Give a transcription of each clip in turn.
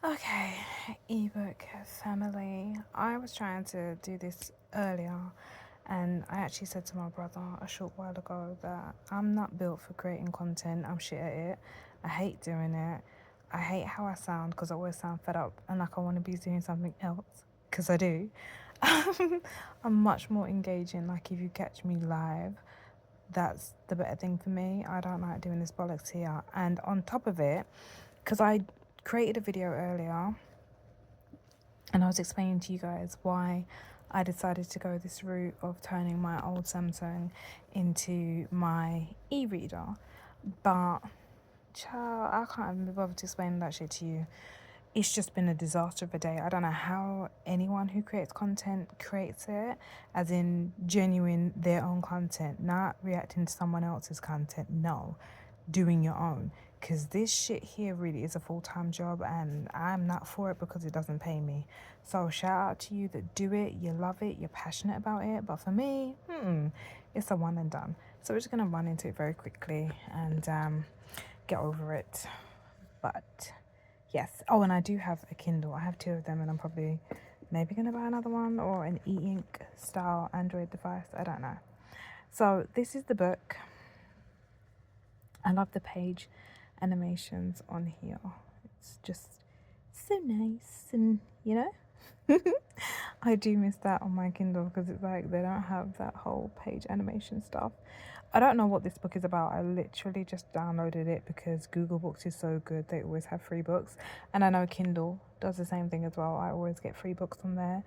Okay, ebook family. I was trying to do this earlier, and I actually said to my brother a short while ago that I'm not built for creating content. I'm shit at it. I hate doing it. I hate how I sound because I always sound fed up and like I want to be doing something else because I do. I'm much more engaging. Like if you catch me live, that's the better thing for me. I don't like doing this bollocks here. And on top of it, because I created a video earlier and I was explaining to you guys why I decided to go this route of turning my old Samsung into my e-reader. But child, I can't even be bothered to explain that shit to you. It's just been a disaster of a day. I don't know how anyone who creates content creates it, as in genuine their own content, not reacting to someone else's content. No, doing your own. Because this shit here really is a full-time job and I'm not for it because it doesn't pay me. So shout out to you that do it, you love it, you're passionate about it. But for me, it's a one and done. So we're just going to run into it very quickly and get over it. But yes. Oh, and I do have a Kindle. I have two of them and I'm probably maybe going to buy another one or an e-ink style Android device. I don't know. So this is the book. I love the page animations on here. It's just so nice and, you know. I do miss that on my Kindle because it's like they don't have that whole page animation stuff. I don't know what this book is about. I literally just downloaded it because Google Books is so good. They always have free books. And I know Kindle does the same thing as well. I always get free books on there.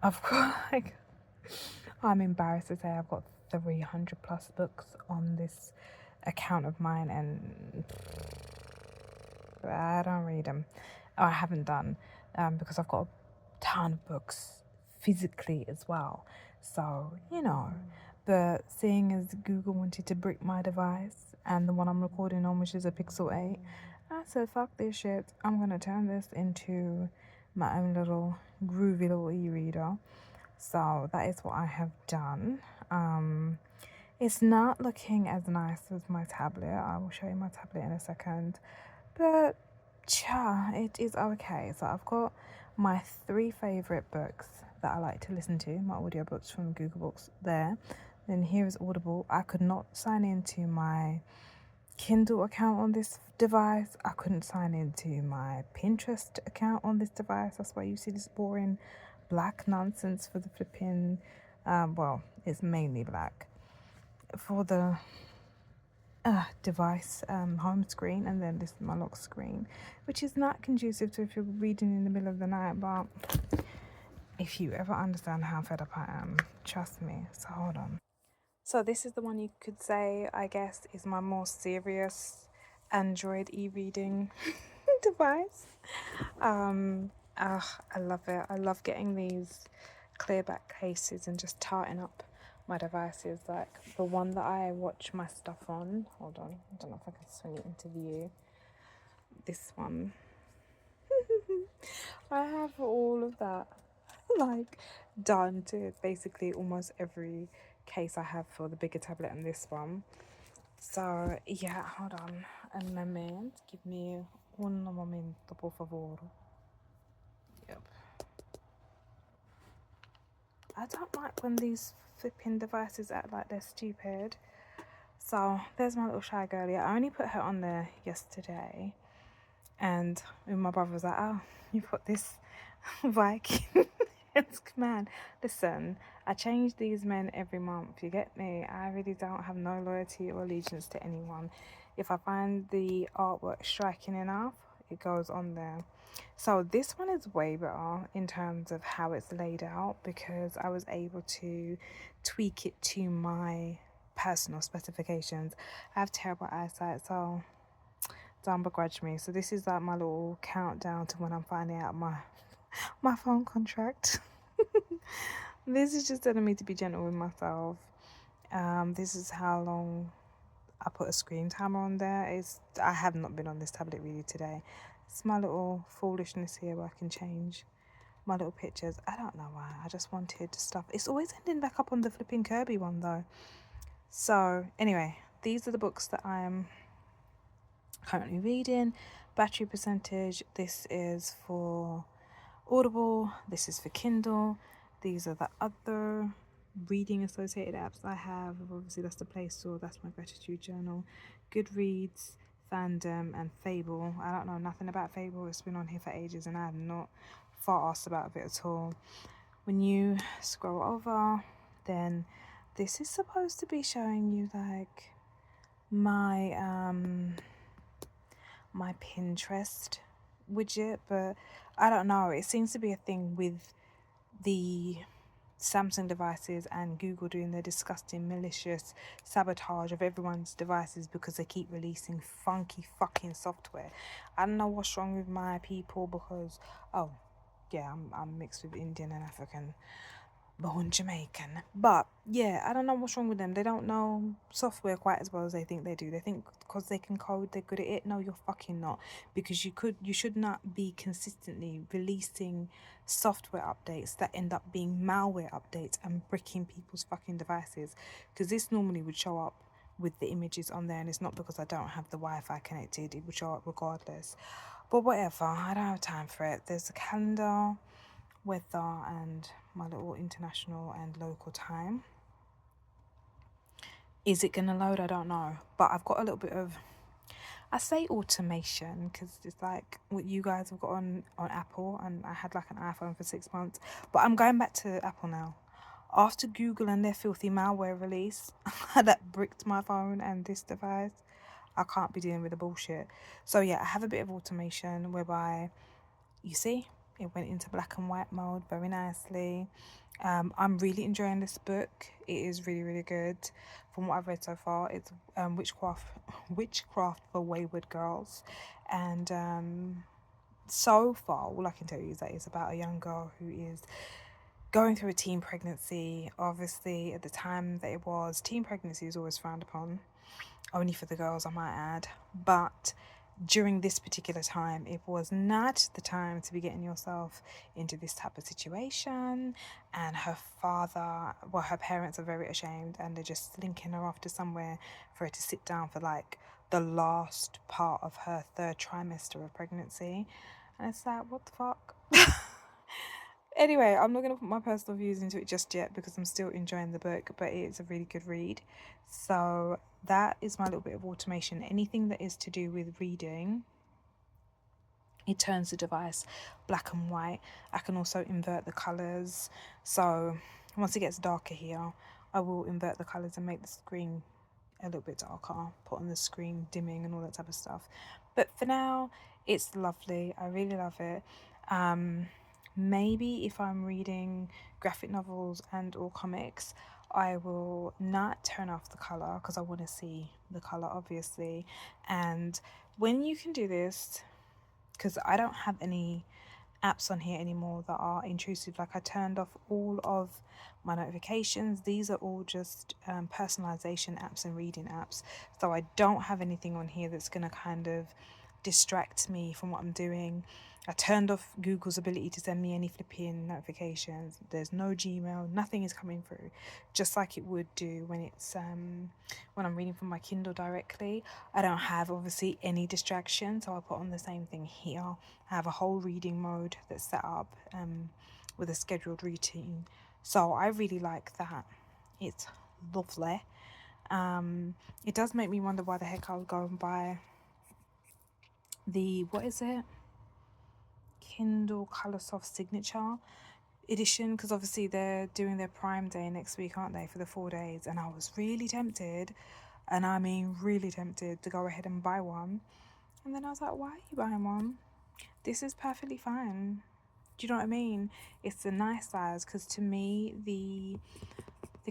I've got like, I'm embarrassed to say I've got 300 plus books on this account of mine and I don't read them. Or I haven't done because I've got a ton of books physically as well. So, you know, but seeing as Google wanted to brick my device and the one I'm recording on, which is a Pixel 8, I said, fuck this shit. I'm going to turn this into my own little groovy little e-reader. So that is what I have done. It's not looking as nice as my tablet. I will show you my tablet in a second. But yeah, it is okay. So I've got my 3 favourite books that I like to listen to, my audiobooks from Google Books there. Then here is Audible. I could not sign into my Kindle account on this device. I couldn't sign into my Pinterest account on this device. That's why you see this boring black nonsense for the flipping, well, it's mainly black for the device home screen, and then this is my lock screen, which is not conducive to if you're reading in the middle of the night. But if you ever understand how fed up I am, trust me. So hold on. So this is the one you could say, I guess, is my more serious Android e-reading device. I love it. I love getting these clear back cases and just tarting up my devices. Like the one that I watch my stuff on. Hold on, I don't know if I can swing it into view. This one. I have all of that like done to basically almost every case I have for the bigger tablet and this one. So yeah, hold on a moment. Give me un momento, por favor. Yep. I don't like when these flipping devices act like they're stupid. So there's my little shy girlie. I only put her on there yesterday, and my brother was like, "Oh, you put this Viking." It's man. Listen, I change these men every month. You get me? I really don't have no loyalty or allegiance to anyone. If I find the artwork striking enough, it goes on there. So this one is way better in terms of how it's laid out because I was able to tweak it to my personal specifications. I have terrible eyesight, so don't begrudge me. So this is like my little countdown to when I'm finding out my phone contract. This is just telling me to be gentle with myself. This is how long I put a screen timer on there. I have not been on this tablet really today. It's my little foolishness here where I can change my little pictures. I don't know why. I just wanted stuff. It's always ending back up on the flipping Kirby one though. So anyway, these are the books that I am currently reading. Battery percentage, this is for Audible, this is for Kindle. These are the other reading associated apps I have. Obviously that's the Play Store, that's my gratitude journal. Goodreads, Fandom, and Fable. I don't know nothing about Fable, it's been on here for ages and I have not thought asked about it at all. When you scroll over, then this is supposed to be showing you like my Pinterest widget, but I don't know, it seems to be a thing with the Samsung devices and Google doing their disgusting malicious sabotage of everyone's devices because they keep releasing funky fucking software. I don't know what's wrong with my people because I'm mixed with Indian and African, born Jamaican. But yeah, I don't know what's wrong with them. They don't know software quite as well as they think they do. They think because they can code, they're good at it. No, you're fucking not. Because you should not be consistently releasing software updates that end up being malware updates and bricking people's fucking devices. Because this normally would show up with the images on there, and it's not because I don't have the Wi-Fi connected. It would show up regardless. But whatever, I don't have time for it. There's a calendar, weather, and my little international and local time. Is it gonna load? I don't know, but I've got a little bit of, I say automation because it's like what you guys have got on Apple, and I had like an iPhone for 6 months, but I'm going back to Apple now after Google and their filthy malware release that bricked my phone and this device. I can't be dealing with the bullshit. So yeah, I have a bit of automation whereby, you see, it went into black and white mode very nicely. I'm really enjoying this book. It is really, really good. From what I've read so far, it's Witchcraft for Wayward Girls. And so far, all I can tell you is that it's about a young girl who is going through a teen pregnancy. Obviously, at the time that it was, teen pregnancy is always frowned upon. Only for the girls, I might add. But during this particular time, it was not the time to be getting yourself into this type of situation. And her her parents are very ashamed and they're just linking her off to somewhere for her to sit down for like the last part of her 3rd trimester of pregnancy. And it's like, what the fuck? Anyway, I'm not going to put my personal views into it just yet because I'm still enjoying the book, but it's a really good read. So that is my little bit of automation. Anything that is to do with reading, it turns the device black and white. I can also invert the colours. So once it gets darker here, I will invert the colours and make the screen a little bit darker, put on the screen dimming and all that type of stuff. But for now, it's lovely. I really love it. Maybe if I'm reading graphic novels and or comics, I will not turn off the color because I want to see the color, obviously. And when you can do this, because I don't have any apps on here anymore that are intrusive, like I turned off all of my notifications. These are all just personalization apps and reading apps, so I don't have anything on here that's going to kind of distract me from what I'm doing. I turned off Google's ability to send me any flipping notifications. There's no Gmail, nothing is coming through, just like it would do when it's when I'm reading from my Kindle directly. I don't have obviously any distraction, so I put on the same thing here. I have a whole reading mode that's set up with a scheduled routine, so I really like that. It's lovely. It does make me wonder why the heck I would go and buy the, what is it, Kindle Coloursoft Signature edition, because obviously they're doing their Prime Day next week, aren't they, for the 4 days, and I was really tempted, and I mean really tempted, to go ahead and buy one. And then I was like, why are you buying one? This is perfectly fine. Do you know what I mean? It's a nice size, because to me the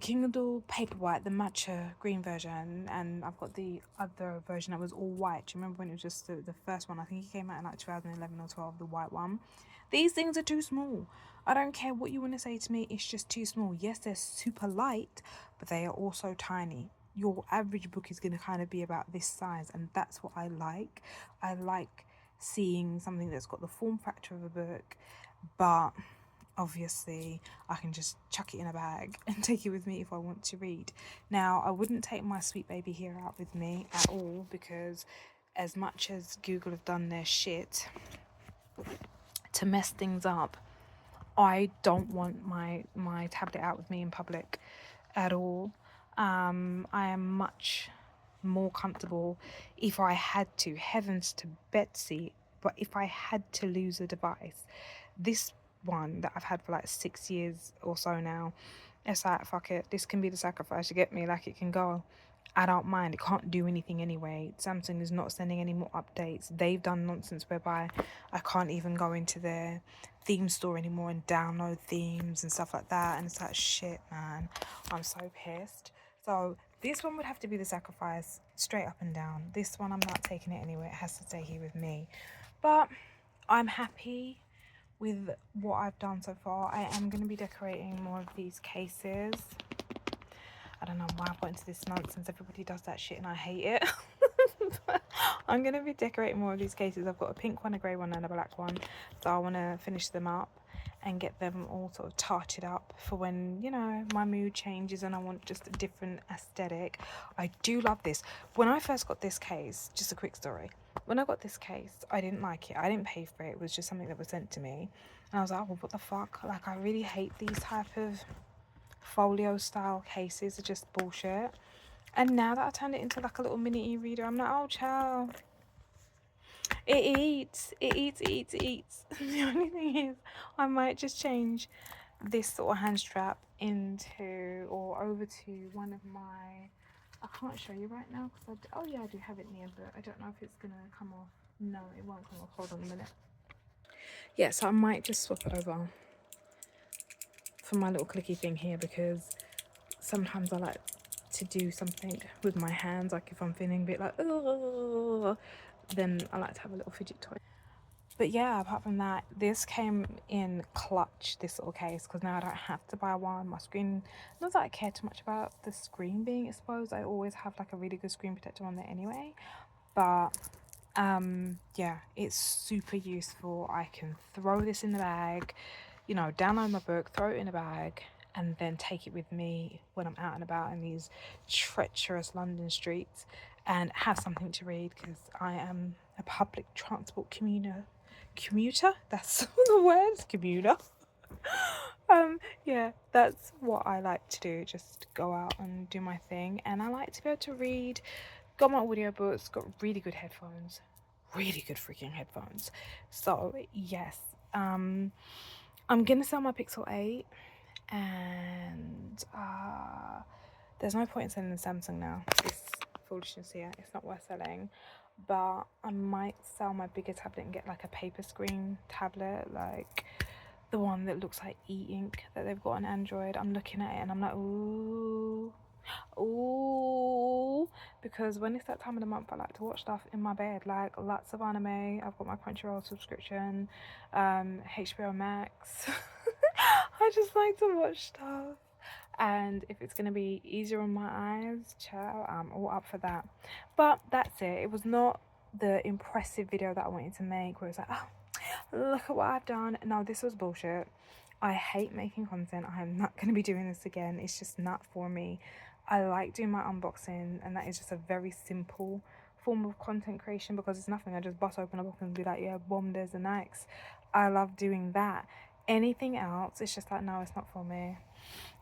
Kindle Paperwhite, the matcha green version, and I've got the other version that was all white. Do you remember when it was just the first one? I think it came out in like 2011 or 12, the white one. These things are too small. I don't care what you want to say to me, it's just too small. Yes, they're super light, but they are also tiny. Your average book is going to kind of be about this size, and that's what I like. I like seeing something that's got the form factor of a book, but obviously I can just chuck it in a bag and take it with me if I want to read. Now, I wouldn't take my sweet baby here out with me at all, because as much as Google have done their shit to mess things up, I don't want my tablet out with me in public at all. I am much more comfortable if I had to, heavens to Betsy, but if I had to lose a device, this one that I've had for like 6 years or so now, it's like, fuck it, this can be the sacrifice, you get me? Like, it can go. I don't mind. It can't do anything anyway. Samsung is not sending any more updates. They've done nonsense whereby I can't even go into their theme store anymore and download themes and stuff like that. And it's like, shit, man, I'm so pissed. So this one would have to be the sacrifice, straight up and down. This one, I'm not taking it anywhere. It has to stay here with me. But I'm happy with what I've done so far. I am going to be decorating more of these cases. I don't know why I got into this nonsense. Everybody does that shit and I hate it. I'm going to be decorating more of these cases. I've got a pink one, a grey one and a black one. So I want to finish them up and get them all sort of tarted up for when, you know, my mood changes and I want just a different aesthetic. I do love this. When I first got this case, just a quick story. When I got this case, I didn't like it. I didn't pay for it. It was just something that was sent to me. And I was like, well, what the fuck? Like, I really hate these type of folio style cases. Are just bullshit. And now that I turned it into like a little mini e-reader, I'm like, oh, child. It eats. The only thing is, I might just change this sort of hand strap into or over to one of my... I can't show you right now because oh yeah, I do have it near, but I don't know if it's gonna come off. No, it won't come off. Hold on a minute. Yeah, so I might just swap it over for my little clicky thing here, because sometimes I like to do something with my hands, like if I'm feeling a bit like, oh, then I like to have a little fidget toy. But yeah, apart from that, this came in clutch, this little case, because now I don't have to buy one. My screen, not that I care too much about the screen being exposed. I always have like a really good screen protector on there anyway. But yeah, it's super useful. I can throw this in the bag, you know, download my book, throw it in a bag, and then take it with me when I'm out and about in these treacherous London streets and have something to read, because I am a public transport commuter. That's the word, commuter. Yeah, that's what I like to do, just go out and do my thing. And I like to be able to read. Got my audiobooks, got really good headphones, really good freaking headphones. So yes, I'm gonna sell my Pixel 8, and there's no point in selling the Samsung now. It's foolishness here. It's not worth selling. But I might sell my bigger tablet and get like a paper screen tablet, like the one that looks like e-ink that they've got on Android. I'm looking at it and I'm like, ooh, because when it's that time of the month, I like to watch stuff in my bed, like lots of anime. I've got my Crunchyroll subscription, HBO Max. I just like to watch stuff. And if it's going to be easier on my eyes, child, I'm all up for that. But that's it. It was not the impressive video that I wanted to make where it's like, oh, look at what I've done. No, this was bullshit. I hate making content. I am not going to be doing this again. It's just not for me. I like doing my unboxing, and that is just a very simple form of content creation, because it's nothing. I just bust open a book and be like, yeah, boom, there's the Nikes. I love doing that. Anything else, it's just like, no, it's not for me.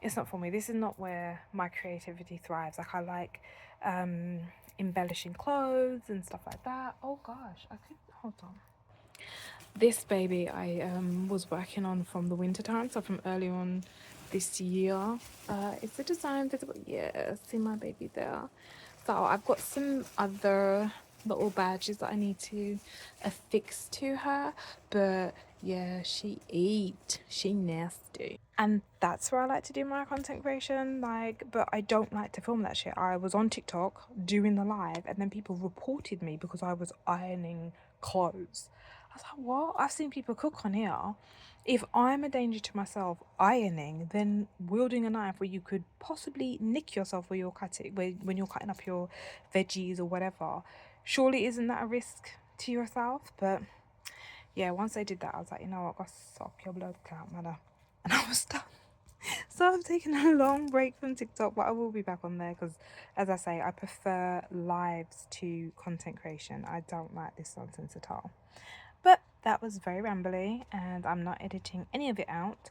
It's not for me. This is not where my creativity thrives. Like, I like embellishing clothes and stuff like that. Oh gosh, I could hold on. This baby I was working on from the winter time, so from early on this year. It's a design visible. Yeah, see my baby there. So I've got some other little badges that I need to affix to her, but yeah, she nasty. And that's where I like to do my content creation, like, but I don't like to film that shit. I was on TikTok doing the live, and then people reported me because I was ironing clothes. I was like, what? I've seen people cook on here. If I'm a danger to myself ironing, then wielding a knife where you could possibly nick yourself when you're cutting, when you're cutting up your veggies or whatever, surely isn't that a risk to yourself? But yeah, once I did that, I was like, you know what, go suck your blood clout, mother. And I was done. So I've taken a long break from TikTok, but I will be back on there because, as I say, I prefer lives to content creation. I don't like this nonsense at all. But that was very rambly, and I'm not editing any of it out.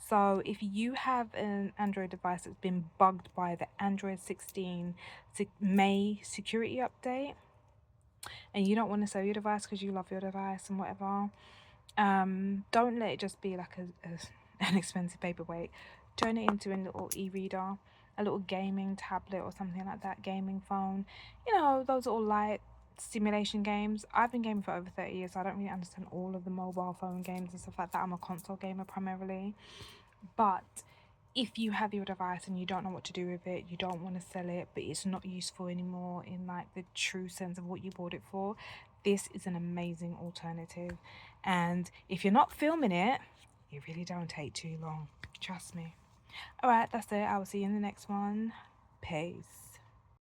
So if you have an Android device that's been bugged by the Android 16 May security update, and you don't want to sell your device because you love your device and whatever, don't let it just be like an expensive paperweight. Turn it into a little e-reader, a little gaming tablet or something like that, gaming phone. You know, those little light simulation games. I've been gaming for over 30 years, so I don't really understand all of the mobile phone games and stuff like that. I'm a console gamer primarily. But if you have your device and you don't know what to do with it, you don't want to sell it, but it's not useful anymore in like the true sense of what you bought it for, this is an amazing alternative. And if you're not filming it, it really don't take too long. Trust me. All right, that's it. I will see you in the next one. Peace.